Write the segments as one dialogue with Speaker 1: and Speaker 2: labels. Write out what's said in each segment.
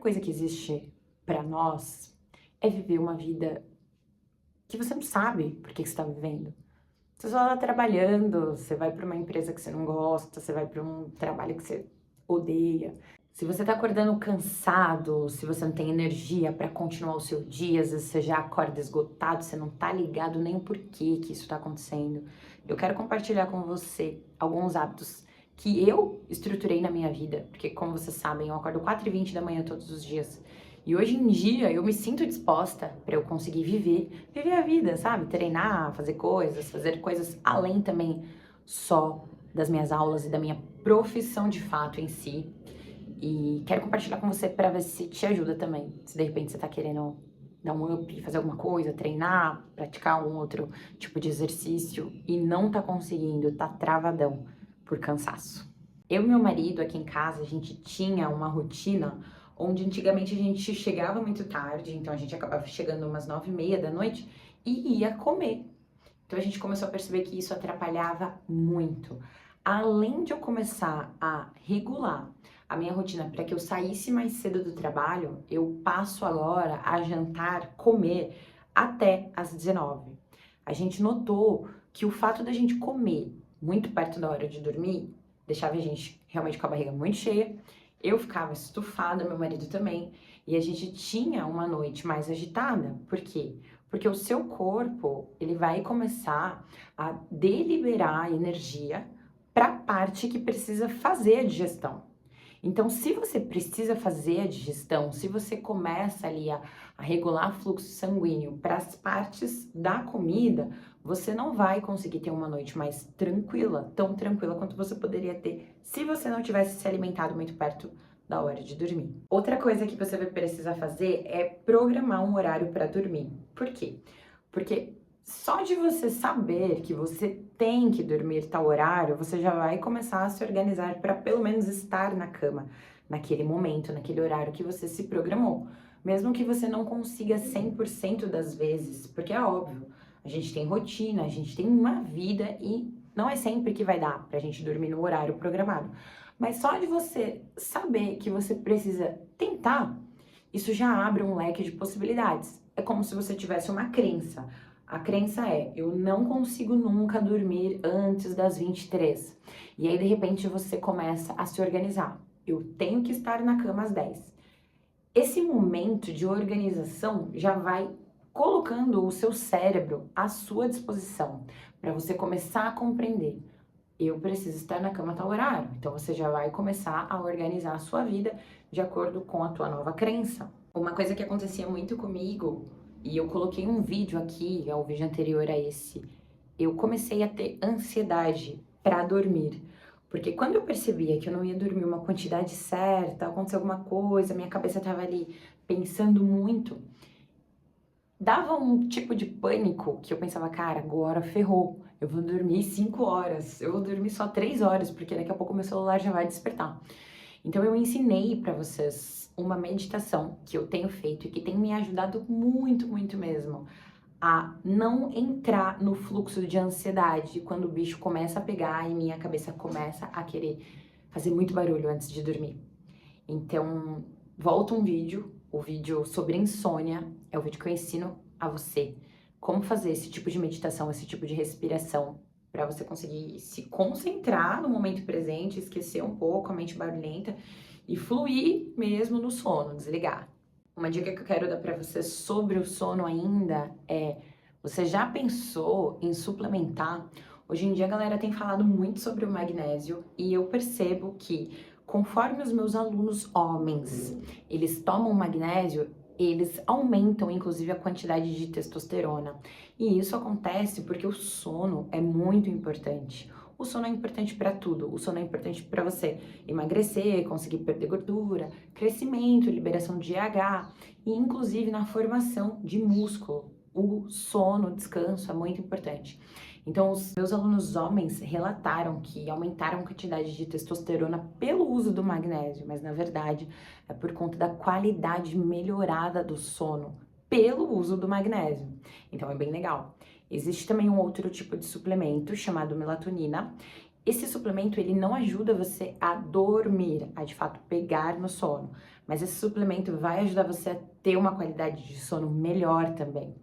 Speaker 1: coisa que existe pra nós é viver uma vida que você não sabe por que você tá vivendo. Você só tá trabalhando, você vai pra uma empresa que você não gosta, você vai pra um trabalho que você odeia. Se você tá acordando cansado, se você não tem energia pra continuar o seu dia, às vezes você já acorda esgotado, você não tá ligado nem o porquê que isso tá acontecendo. Eu quero compartilhar com você alguns hábitos que eu estruturei na minha vida, porque como vocês sabem, eu acordo 4h20 da manhã todos os dias. E hoje em dia eu me sinto disposta para eu conseguir viver a vida, sabe? Treinar, fazer coisas além também só das minhas aulas e da minha profissão de fato em si. E quero compartilhar com você para ver se te ajuda também. Se de repente você tá querendo dar um up, fazer alguma coisa, treinar, praticar um outro tipo de exercício e não tá conseguindo, tá travadão por cansaço. Eu e meu marido aqui em casa, a gente tinha uma rotina onde antigamente a gente chegava muito tarde, então a gente acabava chegando umas 9h30 da noite e ia comer. Então a gente começou a perceber que isso atrapalhava muito. Além de eu começar a regular a minha rotina para que eu saísse mais cedo do trabalho, eu passo agora a jantar, comer até às 19h. A gente notou que o fato da gente comer muito perto da hora de dormir deixava a gente realmente com a barriga muito cheia. Eu ficava estufada, meu marido também, e a gente tinha uma noite mais agitada. Por quê? Porque o seu corpo, ele vai começar a deliberar energia para a parte que precisa fazer a digestão. Então, se você precisa fazer a digestão, se você começa ali a regular fluxo sanguíneo para as partes da comida, você não vai conseguir ter uma noite mais tranquila, tão tranquila quanto você poderia ter se você não tivesse se alimentado muito perto da hora de dormir. Outra coisa que você vai precisar fazer é programar um horário para dormir. Por quê? Porque só de você saber que você tem que dormir tal horário, você já vai começar a se organizar para pelo menos estar na cama naquele momento, naquele horário que você se programou. Mesmo que você não consiga 100% das vezes, porque é óbvio, a gente tem rotina, a gente tem uma vida e não é sempre que vai dar pra gente dormir no horário programado. Mas só de você saber que você precisa tentar, isso já abre um leque de possibilidades. É como se você tivesse uma crença. A crença é, eu não consigo nunca dormir antes das 23. E aí, de repente, você começa a se organizar. Eu tenho que estar na cama às 10. Esse momento de organização já vai colocando o seu cérebro à sua disposição, para você começar a compreender. Eu preciso estar na cama a tal horário. Então, você já vai começar a organizar a sua vida de acordo com a tua nova crença. Uma coisa que acontecia muito comigo, e eu coloquei um vídeo aqui, é o vídeo anterior a esse, eu comecei a ter ansiedade para dormir. Porque quando eu percebia que eu não ia dormir uma quantidade certa, aconteceu alguma coisa, minha cabeça estava ali pensando muito, dava um tipo de pânico que eu pensava, cara, agora ferrou, eu vou dormir 5 horas, eu vou dormir só 3 horas, porque daqui a pouco meu celular já vai despertar. Então eu ensinei para vocês uma meditação que eu tenho feito e que tem me ajudado muito, muito mesmo a não entrar no fluxo de ansiedade quando o bicho começa a pegar e minha cabeça começa a querer fazer muito barulho antes de dormir. Então, volta um vídeo, o vídeo sobre insônia, é o vídeo que eu ensino a você como fazer esse tipo de meditação, esse tipo de respiração, para você conseguir se concentrar no momento presente, esquecer um pouco a mente barulhenta e fluir mesmo no sono, desligar. Uma dica que eu quero dar para você sobre o sono ainda é, você já pensou em suplementar? Hoje em dia a galera tem falado muito sobre o magnésio e eu percebo que conforme os meus alunos homens, eles tomam magnésio, eles aumentam inclusive a quantidade de testosterona. E isso acontece porque o sono é muito importante. O sono é importante para tudo. O sono é importante para você emagrecer, conseguir perder gordura, crescimento, liberação de GH e inclusive na formação de músculo. O sono, o descanso é muito importante. Então, os meus alunos homens relataram que aumentaram a quantidade de testosterona pelo uso do magnésio, mas na verdade é por conta da qualidade melhorada do sono pelo uso do magnésio. Então é bem legal. Existe também um outro tipo de suplemento chamado melatonina. Esse suplemento ele não ajuda você a dormir, a de fato pegar no sono, mas esse suplemento vai ajudar você a ter uma qualidade de sono melhor também.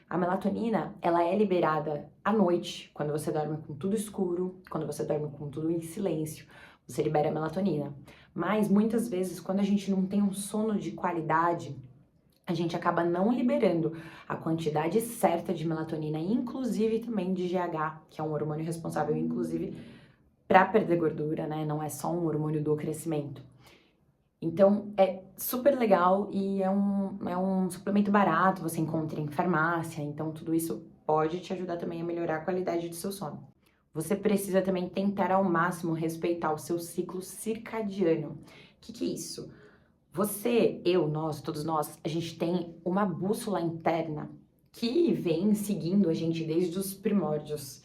Speaker 1: A melatonina, ela é liberada à noite, quando você dorme com tudo escuro, quando você dorme com tudo em silêncio, você libera a melatonina. Mas muitas vezes, quando a gente não tem um sono de qualidade, a gente acaba não liberando a quantidade certa de melatonina, inclusive também de GH, que é um hormônio responsável, inclusive, para perder gordura, né? Não é só um hormônio do crescimento. Então, é super legal e é um suplemento barato, você encontra em farmácia, então tudo isso pode te ajudar também a melhorar a qualidade do seu sono. Você precisa também tentar ao máximo respeitar o seu ciclo circadiano. O que é isso? Você, eu, nós, todos nós, a gente tem uma bússola interna que vem seguindo a gente desde os primórdios.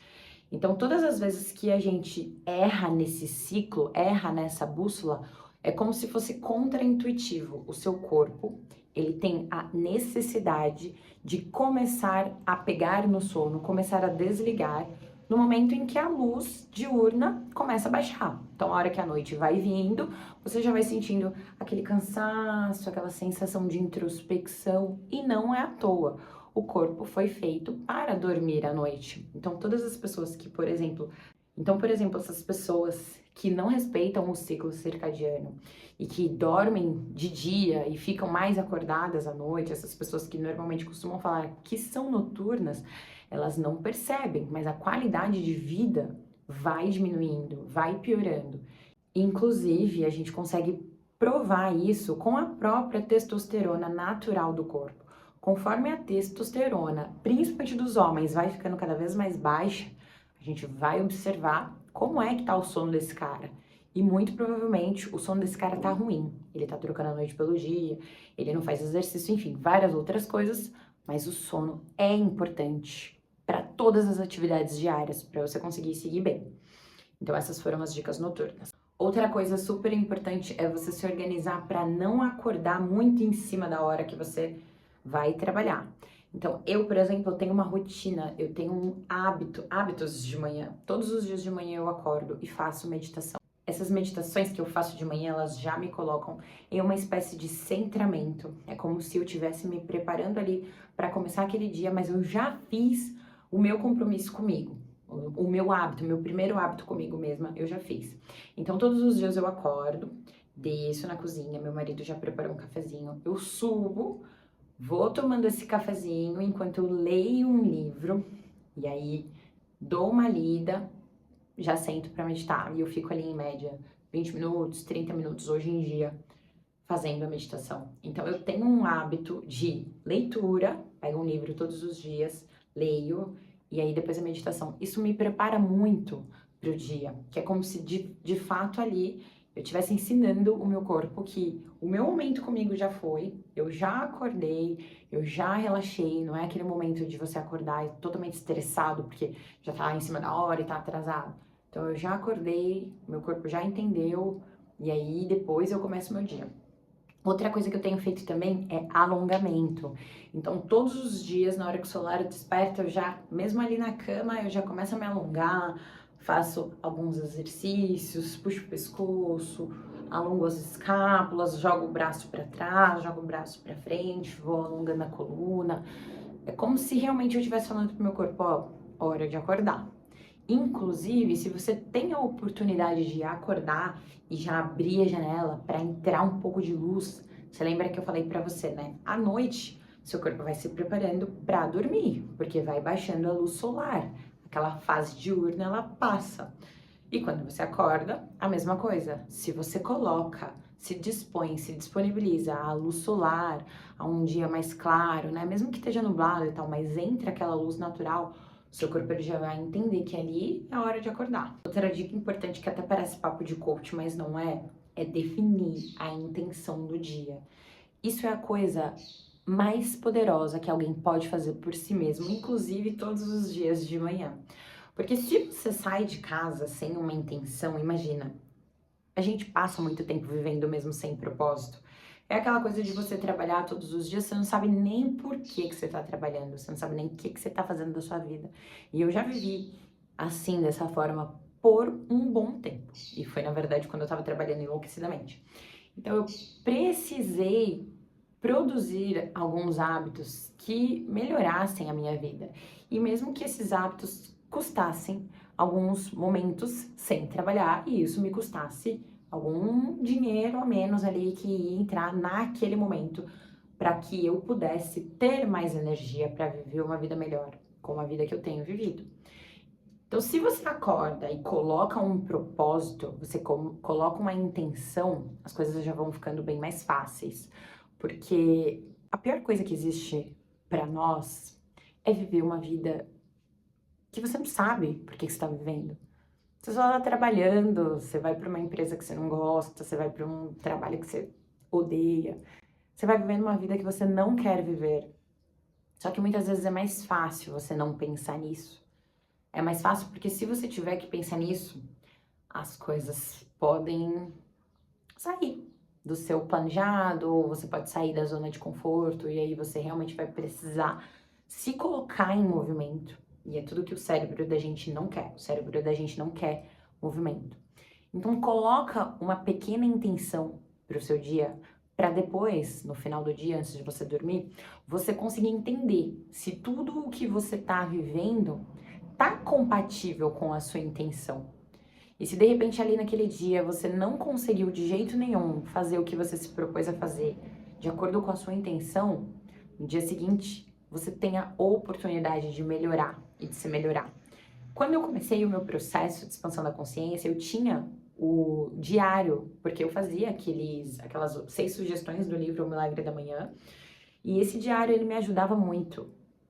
Speaker 1: Então, todas as vezes que a gente erra nesse ciclo, erra nessa bússola, é como se fosse contraintuitivo. O seu corpo, ele tem a necessidade de começar a pegar no sono, começar a desligar no momento em que a luz diurna começa a baixar. Então, a hora que a noite vai vindo, você já vai sentindo aquele cansaço, aquela sensação de introspecção, e não é à toa. O corpo foi feito para dormir à noite. Então, todas as pessoas que, por exemplo, essas pessoas que não respeitam o ciclo circadiano e que dormem de dia e ficam mais acordadas à noite, essas pessoas que normalmente costumam falar que são noturnas, elas não percebem, mas a qualidade de vida vai diminuindo, vai piorando. Inclusive, a gente consegue provar isso com a própria testosterona natural do corpo. Conforme a testosterona, principalmente dos homens, vai ficando cada vez mais baixa, a gente vai observar como é que tá o sono desse cara. E muito provavelmente o sono desse cara tá ruim. Ele tá trocando a noite pelo dia, ele não faz exercício, enfim, várias outras coisas, mas o sono é importante para todas as atividades diárias, para você conseguir seguir bem. Então essas foram as dicas noturnas. Outra coisa super importante é você se organizar para não acordar muito em cima da hora que você vai trabalhar. Então, eu, por exemplo, tenho uma rotina, eu tenho um hábitos de manhã. Todos os dias de manhã eu acordo e faço meditação. Essas meditações que eu faço de manhã, elas já me colocam em uma espécie de centramento. É como se eu estivesse me preparando ali para começar aquele dia, mas eu já fiz o meu compromisso comigo. O meu hábito, o meu primeiro hábito comigo mesma, eu já fiz. Então, todos os dias eu acordo, desço na cozinha, meu marido já preparou um cafezinho, eu subo, vou tomando esse cafezinho enquanto eu leio um livro, e aí dou uma lida, já sento para meditar, e eu fico ali em média 20 minutos, 30 minutos hoje em dia, fazendo a meditação. Então, eu tenho um hábito de leitura, pego um livro todos os dias, leio, e aí depois a meditação. Isso me prepara muito para o dia, que é como se de fato ali eu estivesse ensinando o meu corpo que o meu momento comigo já foi, eu já acordei, eu já relaxei, não é aquele momento de você acordar totalmente estressado porque já tá em cima da hora e tá atrasado. Então eu já acordei, meu corpo já entendeu, e aí depois eu começo o meu dia. Outra coisa que eu tenho feito também é alongamento. Então, todos os dias, na hora que o solar desperta, eu já, mesmo ali na cama, eu já começo a me alongar, faço alguns exercícios, puxo o pescoço, alongo as escápulas, jogo o braço para trás, jogo o braço para frente, vou alongando a coluna. É como se realmente eu estivesse falando pro meu corpo, ó, hora de acordar. Inclusive, se você tem a oportunidade de acordar e já abrir a janela para entrar um pouco de luz, você lembra que eu falei para você, né? À noite, seu corpo vai se preparando para dormir, porque vai baixando a luz solar. Aquela fase diurna, ela passa. E quando você acorda, a mesma coisa. Se você coloca, se dispõe, se disponibiliza à luz solar, a um dia mais claro, né? Mesmo que esteja nublado e tal, mas entra aquela luz natural, o seu corpo ele já vai entender que ali é a hora de acordar. Outra dica importante que até parece papo de coach, mas não é, é definir a intenção do dia. Isso é a coisa mais poderosa que alguém pode fazer por si mesmo, inclusive todos os dias de manhã. Porque se você sai de casa sem uma intenção, imagina, a gente passa muito tempo vivendo mesmo sem propósito. É aquela coisa de você trabalhar todos os dias, você não sabe nem por que você tá trabalhando, você não sabe nem o que você tá fazendo da sua vida. E eu já vivi assim, dessa forma, por um bom tempo. E foi, na verdade, quando eu tava trabalhando enlouquecidamente. Então eu precisei produzir alguns hábitos que melhorassem a minha vida. E mesmo que esses hábitos custassem alguns momentos sem trabalhar e isso me custasse algum dinheiro a menos ali que ia entrar naquele momento para que eu pudesse ter mais energia para viver uma vida melhor, como a vida que eu tenho vivido. Então, se você acorda e coloca um propósito, você coloca uma intenção, as coisas já vão ficando bem mais fáceis. Porque a pior coisa que existe para nós é viver uma vida que você não sabe por que você está vivendo. Você só está trabalhando, você vai para uma empresa que você não gosta, você vai para um trabalho que você odeia, você vai vivendo uma vida que você não quer viver. Só que muitas vezes é mais fácil você não pensar nisso. É mais fácil porque se você tiver que pensar nisso, as coisas podem sair do seu planejado, ou você pode sair da zona de conforto, e aí você realmente vai precisar se colocar em movimento. E é tudo que o cérebro da gente não quer. O cérebro da gente não quer movimento. Então coloca uma pequena intenção para o seu dia, para depois, no final do dia, antes de você dormir, você conseguir entender se tudo o que você está vivendo tá compatível com a sua intenção. E se de repente ali naquele dia você não conseguiu de jeito nenhum fazer o que você se propôs a fazer de acordo com a sua intenção, no dia seguinte você tem a oportunidade de melhorar e de se melhorar. Quando eu comecei o meu processo de expansão da consciência, eu tinha o diário, porque eu fazia aquelas 6 sugestões do livro O Milagre da Manhã, e esse diário ele me ajudava muito,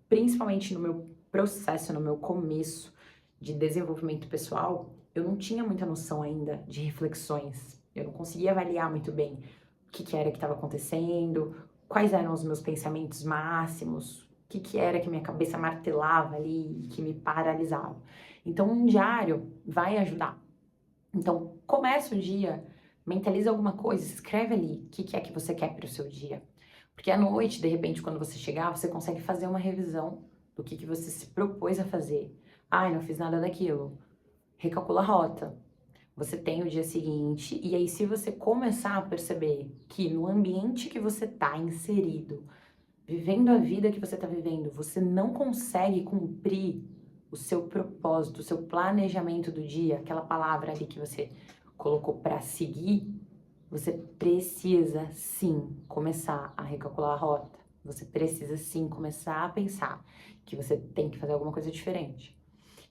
Speaker 1: principalmente no meu processo, no meu começo de desenvolvimento pessoal. Eu não tinha muita noção ainda de reflexões, eu não conseguia avaliar muito bem o que era que estava acontecendo, quais eram os meus pensamentos máximos, o que era que minha cabeça martelava ali, que me paralisava. Então, um diário vai ajudar. Então, começa o dia, mentaliza alguma coisa, escreve ali o que é que você quer para o seu dia. Porque à noite, de repente, quando você chegar, você consegue fazer uma revisão do que você se propôs a fazer. Ai, não fiz nada daquilo. Recalcula a rota. Você tem o dia seguinte, e aí se você começar a perceber que no ambiente que você está inserido, vivendo a vida que você está vivendo, você não consegue cumprir o seu propósito, o seu planejamento do dia, aquela palavra ali que você colocou para seguir, você precisa sim começar a recalcular a rota. Você precisa sim começar a pensar que você tem que fazer alguma coisa diferente.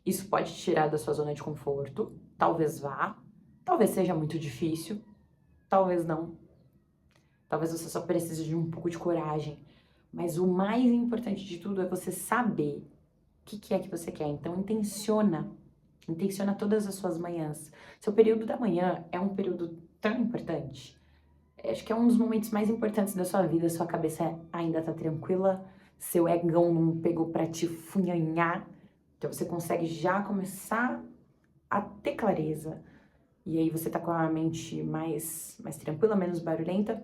Speaker 1: Isso pode te tirar da sua zona de conforto, talvez vá, talvez seja muito difícil, talvez não. Talvez você só precise de um pouco de coragem. Mas o mais importante de tudo é você saber o que é que você quer. Então, intenciona todas as suas manhãs. Seu período da manhã é um período tão importante. Acho que é um dos momentos mais importantes da sua vida. Sua cabeça ainda tá tranquila, seu egão não pegou pra te funhanhar. Então, você consegue já começar a ter clareza. E aí, você tá com a mente mais tranquila, menos barulhenta.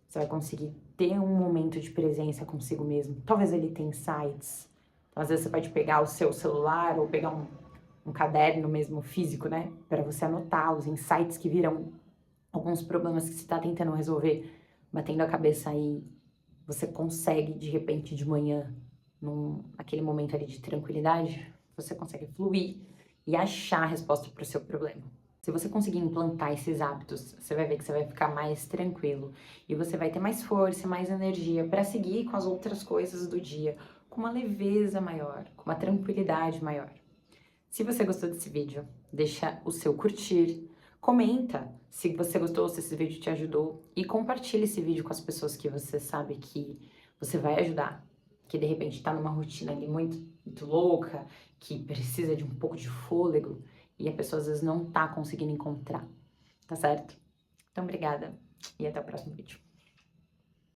Speaker 1: Você vai conseguir ter um momento de presença consigo mesmo. Talvez ele tenha insights. Então, às vezes você pode pegar o seu celular ou pegar um caderno mesmo físico, né? Para você anotar os insights que viram alguns problemas que você está tentando resolver, batendo a cabeça aí. Você consegue, de repente, de manhã, naquele momento ali de tranquilidade, você consegue fluir e achar a resposta para o seu problema. Se você conseguir implantar esses hábitos, você vai ver que você vai ficar mais tranquilo e você vai ter mais força, mais energia para seguir com as outras coisas do dia, com uma leveza maior, com uma tranquilidade maior. Se você gostou desse vídeo, deixa o seu curtir, comenta se você gostou, se esse vídeo te ajudou e compartilhe esse vídeo com as pessoas que você sabe que você vai ajudar, que de repente tá numa rotina ali muito louca, que precisa de um pouco de fôlego e a pessoa às vezes não tá conseguindo encontrar, tá certo? Então, obrigada e até o próximo vídeo.